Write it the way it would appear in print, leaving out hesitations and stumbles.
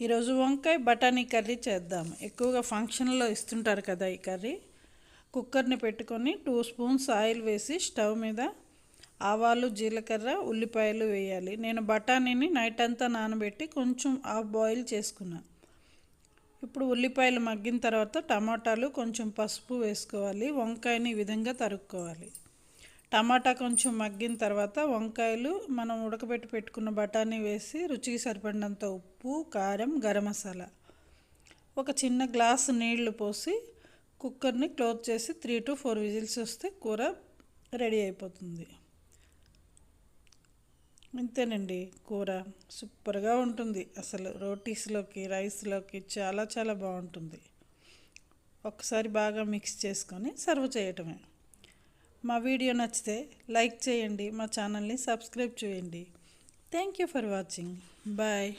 ఈరోజు వంకాయ బఠానీ కర్రీ చేద్దాం. ఎక్కువగా ఫంక్షన్లో ఇస్తుంటారు కదా ఈ కర్రీ. కుక్కర్ని పెట్టుకొని 2 స్పూన్స్ ఆయిల్ వేసి స్టవ్ మీద ఆవాలు, జీలకర్ర, ఉల్లిపాయలు వేయాలి. నేను బఠానీని నైట్ అంతా నానబెట్టి కొంచెం హాఫ్ బాయిల్ చేసుకున్నా. ఇప్పుడు ఉల్లిపాయలు మగ్గిన తర్వాత టమాటాలు, కొంచెం పసుపు వేసుకోవాలి. వంకాయని ఈ విధంగా తరుక్కోవాలి. టమాటా కొంచెం మగ్గిన తర్వాత వంకాయలు, మనం ఉడకబెట్టి పెట్టుకున్న బఠానీ వేసి రుచికి సరిపడినంత ఉప్పు, కారం, గరం మసాలా, ఒక చిన్న గ్లాసు నీళ్లు పోసి కుక్కర్ని క్లోజ్ చేసి 3 to 4 విజిల్స్ వస్తే కూర రెడీ అయిపోతుంది. ఇంతేనండి, కూర సూపర్గా ఉంటుంది. అసలు రోటీస్లోకి, రైస్లోకి చాలా చాలా బాగుంటుంది. ఒకసారి బాగా మిక్స్ చేసుకొని సర్వ్ చేయటమే. మా వీడియో నచ్చితే లైక్ చేయండి, మా ఛానల్ని సబ్స్క్రైబ్ చేయండి. Thank you for watching. Bye.